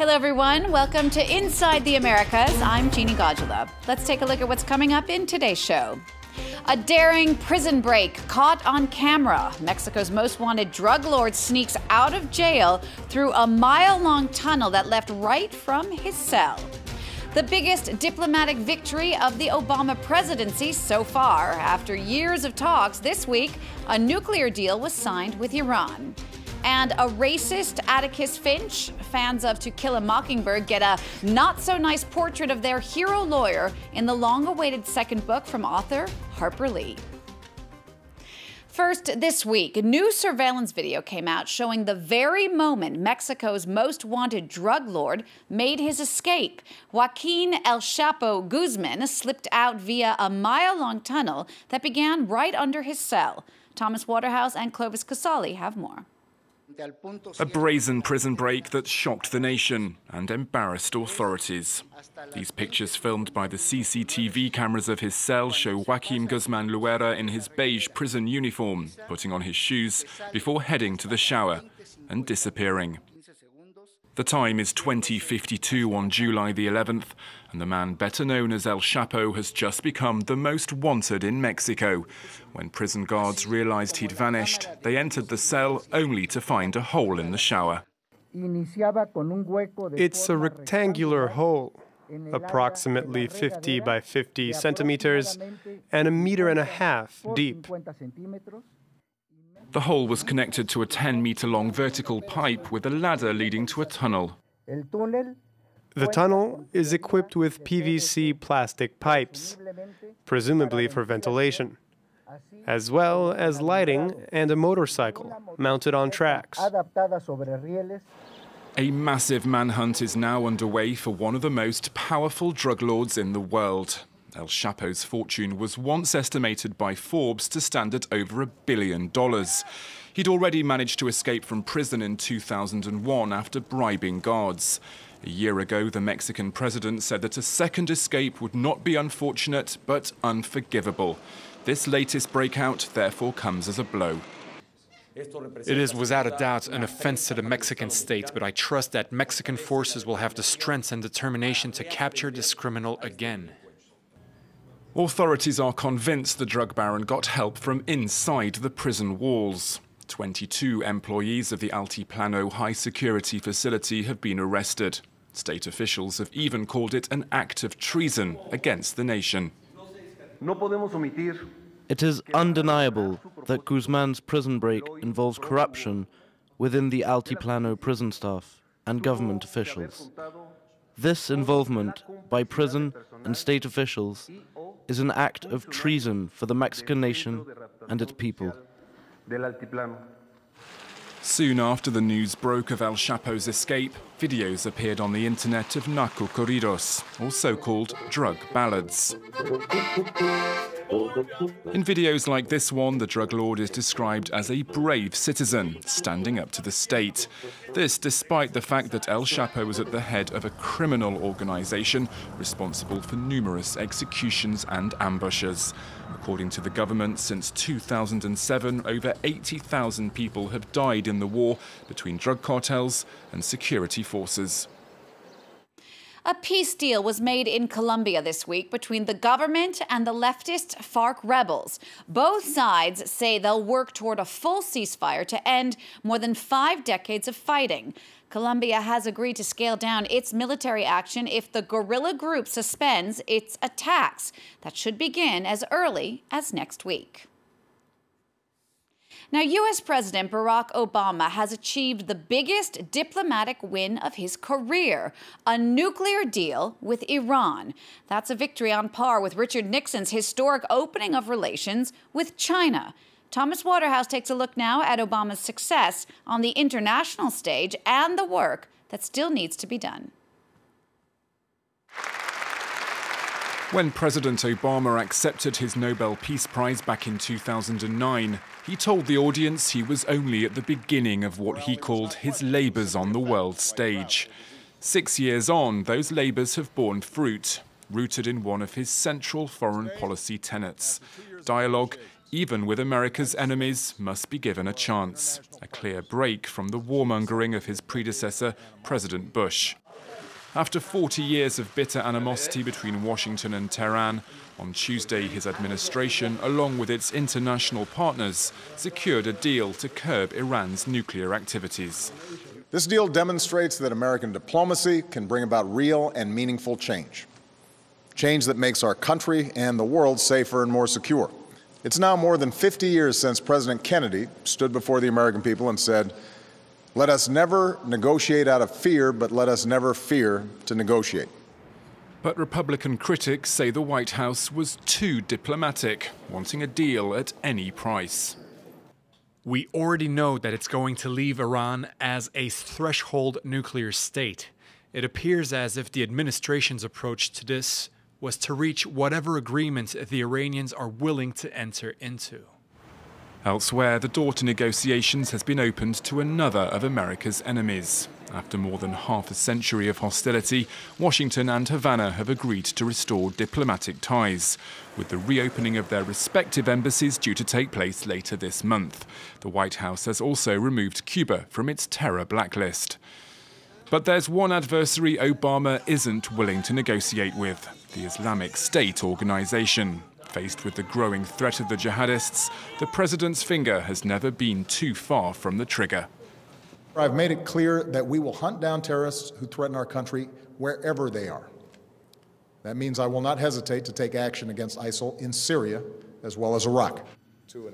Hello, everyone. Welcome to Inside the Americas. I'm Jeannie Godula. Let's take a look at what's coming up in today's show. A daring prison break caught on camera. Mexico's most wanted drug lord sneaks out of jail through a mile-long tunnel that left right from his cell. The biggest diplomatic victory of the Obama presidency so far. After years of talks, this week, a nuclear deal was signed with Iran. And a racist Atticus Finch, fans of To Kill a Mockingbird, get a not-so-nice portrait of their hero lawyer in the long-awaited second book from author Harper Lee. First, this week, a new surveillance video came out showing the very moment Mexico's most wanted drug lord made his escape. Joaquin El Chapo Guzman slipped out via a mile-long tunnel that began right under his cell. Thomas Waterhouse and Clovis Casali have more. A brazen prison break that shocked the nation and embarrassed authorities. These pictures filmed by the CCTV cameras of his cell show Joaquin Guzman Loera in his beige prison uniform, putting on his shoes before heading to the shower and disappearing. The time is 20:52 on July the 11th, and the man better known as El Chapo has just become the most wanted in Mexico. When prison guards realized he'd vanished, they entered the cell only to find a hole in the shower. It's a rectangular hole, approximately 50 by 50 centimeters and 1.5 meters deep. The hole was connected to a 10-meter-long vertical pipe with a ladder leading to a tunnel. The tunnel is equipped with PVC plastic pipes, presumably for ventilation, as well as lighting and a motorcycle mounted on tracks. A massive manhunt is now underway for one of the most powerful drug lords in the world. El Chapo's fortune was once estimated by Forbes to stand at over $1 billion. He'd already managed to escape from prison in 2001 after bribing guards. A year ago, the Mexican president said that a second escape would not be unfortunate, but unforgivable. This latest breakout, therefore, comes as a blow. It is without a doubt an offense to the Mexican state, but I trust that Mexican forces will have the strength and determination to capture this criminal again. Authorities are convinced the drug baron got help from inside the prison walls. 22 employees of the Altiplano high-security facility have been arrested. State officials have even called it an act of treason against the nation. It is undeniable that Guzman's prison break involves corruption within the Altiplano prison staff and government officials. This involvement by prison and state officials is an act of treason for the Mexican nation and its people. Soon after the news broke of El Chapo's escape, videos appeared on the internet of narco corridos, also called drug ballads. In videos like this one, the drug lord is described as a brave citizen, standing up to the state. This despite the fact that El Chapo was at the head of a criminal organization responsible for numerous executions and ambushes. According to the government, since 2007, over 80,000 people have died in the war between drug cartels and security forces. A peace deal was made in Colombia this week between the government and the leftist FARC rebels. Both sides say they'll work toward a full ceasefire to end more than 5 decades of fighting. Colombia has agreed to scale down its military action if the guerrilla group suspends its attacks. That should begin as early as next week. Now, U.S. President Barack Obama has achieved the biggest diplomatic win of his career, a nuclear deal with Iran. That's a victory on par with Richard Nixon's historic opening of relations with China. Thomas Waterhouse takes a look now at Obama's success on the international stage and the work that still needs to be done. When President Obama accepted his Nobel Peace Prize back in 2009, he told the audience he was only at the beginning of what he called his labours on the world stage. 6 years on, those labours have borne fruit, rooted in one of his central foreign policy tenets. Dialogue, even with America's enemies, must be given a chance. A clear break from the warmongering of his predecessor, President Bush. After 40 years of bitter animosity between Washington and Tehran, on Tuesday his administration, along with its international partners, secured a deal to curb Iran's nuclear activities. This deal demonstrates that American diplomacy can bring about real and meaningful change. Change that makes our country and the world safer and more secure. It's now more than 50 years since President Kennedy stood before the American people and said, "Let us never negotiate out of fear, but let us never fear to negotiate." But Republican critics say the White House was too diplomatic, wanting a deal at any price. We already know that it's going to leave Iran as a threshold nuclear state. It appears as if the administration's approach to this was to reach whatever agreement the Iranians are willing to enter into. Elsewhere, the door to negotiations has been opened to another of America's enemies. After more than half a century of hostility, Washington and Havana have agreed to restore diplomatic ties, with the reopening of their respective embassies due to take place later this month. The White House has also removed Cuba from its terror blacklist. But there's one adversary Obama isn't willing to negotiate with: the Islamic State organization. Faced with the growing threat of the jihadists, the president's finger has never been too far from the trigger. I've made it clear that we will hunt down terrorists who threaten our country wherever they are. That means I will not hesitate to take action against ISIL in Syria as well as Iraq.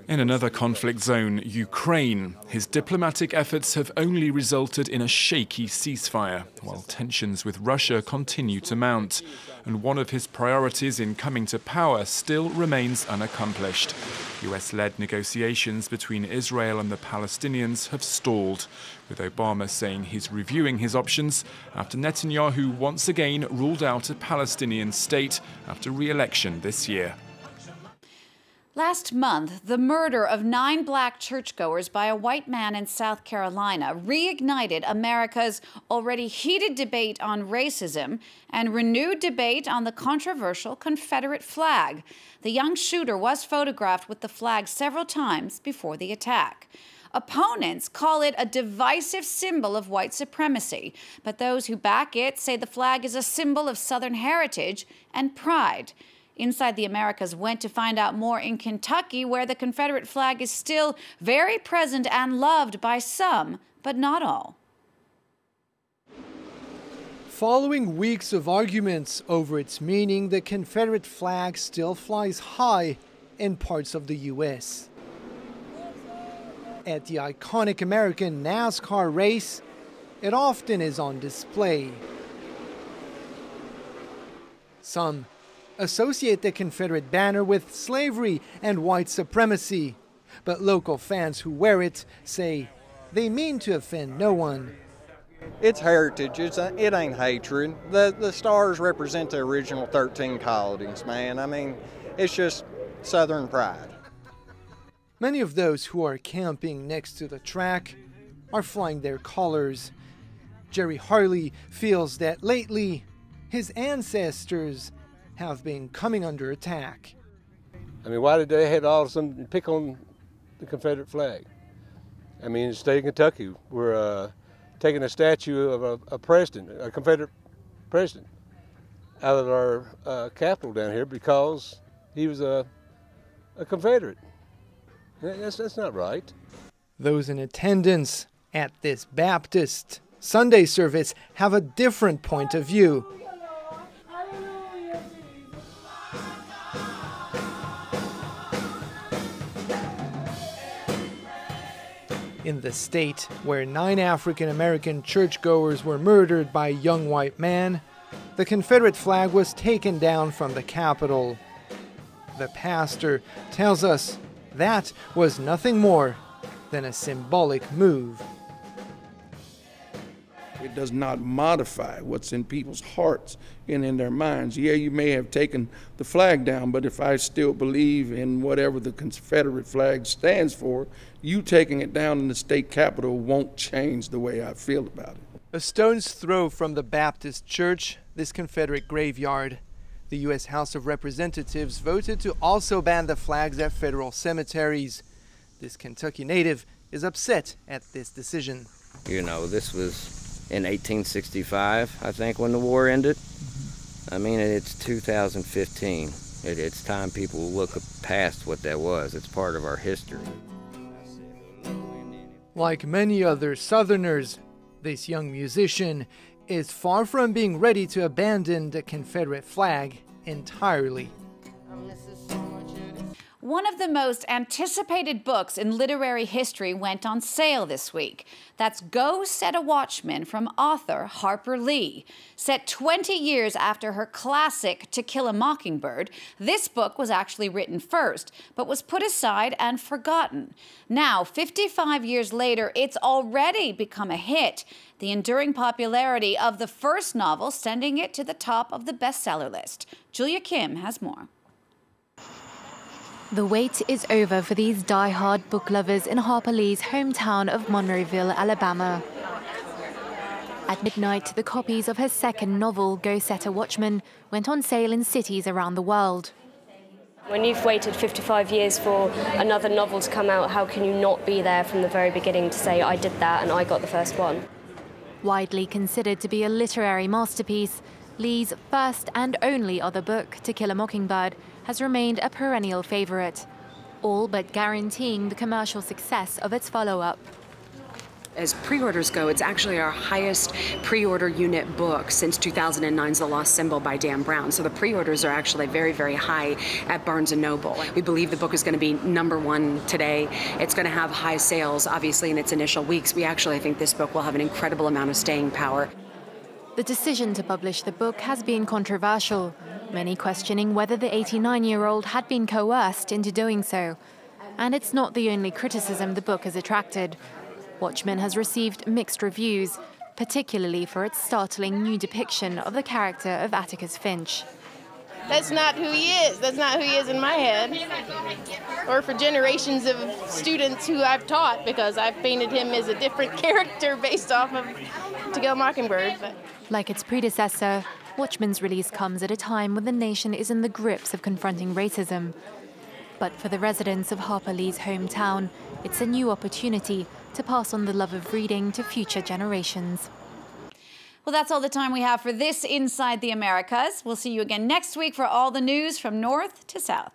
In another conflict zone, Ukraine, his diplomatic efforts have only resulted in a shaky ceasefire, while tensions with Russia continue to mount. And one of his priorities in coming to power still remains unaccomplished. US-led negotiations between Israel and the Palestinians have stalled, with Obama saying he's reviewing his options after Netanyahu once again ruled out a Palestinian state after re-election this year. Last month, the murder of 9 black churchgoers by a white man in South Carolina reignited America's already heated debate on racism and renewed debate on the controversial Confederate flag. The young shooter was photographed with the flag several times before the attack. Opponents call it a divisive symbol of white supremacy, but those who back it say the flag is a symbol of Southern heritage and pride. Inside the Americas went to find out more in Kentucky, where the Confederate flag is still very present and loved by some, but not all. Following weeks of arguments over its meaning, the Confederate flag still flies high in parts of the U.S. At the iconic American NASCAR race, it often is on display. Some associate the Confederate banner with slavery and white supremacy, but local fans who wear it say they mean to offend no one. It's heritage, it ain't hatred. The stars represent the original 13 colonies, man. I mean, it's just Southern pride. Many of those who are camping next to the track are flying their colors. Jerry Harley feels that lately his ancestors have been coming under attack. I mean, why did they have all of a sudden pick on the Confederate flag? I mean, in the state of Kentucky, we're taking a statue of a president, a Confederate president, out of our capital down here because he was a Confederate. That's not right. Those in attendance at this Baptist Sunday service have a different point of view. In the state where 9 African-American churchgoers were murdered by a young white man, the Confederate flag was taken down from the Capitol. The pastor tells us that was nothing more than a symbolic move. It does not modify what's in people's hearts and in their minds. Yeah, you may have taken the flag down, but if I still believe in whatever the Confederate flag stands for, you taking it down in the state capitol won't change the way I feel about it. A stone's throw from the Baptist church, this Confederate graveyard. The U.S. House of Representatives voted to also ban the flags at federal cemeteries. This Kentucky native is upset at this decision. You know, this was in 1865, I think, when the war ended. I mean, it's 2015. It's time people look past what that was. It's part of our history. Like many other Southerners, this young musician is far from being ready to abandon the Confederate flag entirely. One of the most anticipated books in literary history went on sale this week. That's Go Set a Watchman from author Harper Lee. Set 20 years after her classic To Kill a Mockingbird, this book was actually written first, but was put aside and forgotten. Now, 55 years later, it's already become a hit. The enduring popularity of the first novel sending it to the top of the bestseller list. Julia Kim has more. The wait is over for these die-hard book lovers in Harper Lee's hometown of Monroeville, Alabama. At midnight, the copies of her second novel, Go Set a Watchman, went on sale in cities around the world. When you've waited 55 years for another novel to come out, how can you not be there from the very beginning to say, I did that and I got the first one? Widely considered to be a literary masterpiece, Lee's first and only other book, To Kill a Mockingbird, has remained a perennial favorite, all but guaranteeing the commercial success of its follow-up. As pre-orders go, it's actually our highest pre-order unit book since 2009's The Lost Symbol by Dan Brown. So the pre-orders are actually very, very high at Barnes & Noble. We believe the book is going to be #1 today. It's going to have high sales, obviously, in its initial weeks. We actually think this book will have an incredible amount of staying power. The decision to publish the book has been controversial, many questioning whether the 89-year-old had been coerced into doing so. And it's not the only criticism the book has attracted. Watchmen has received mixed reviews, particularly for its startling new depiction of the character of Atticus Finch. That's not who he is. That's not who he is in my head. Or for generations of students who I've taught, because I've painted him as a different character based off of To Kill a Mockingbird. But. Like its predecessor, Watchmen's release comes at a time when the nation is in the grips of confronting racism. But for the residents of Harper Lee's hometown, it's a new opportunity to pass on the love of reading to future generations. Well, that's all the time we have for this Inside the Americas. We'll see you again next week for all the news from north to south.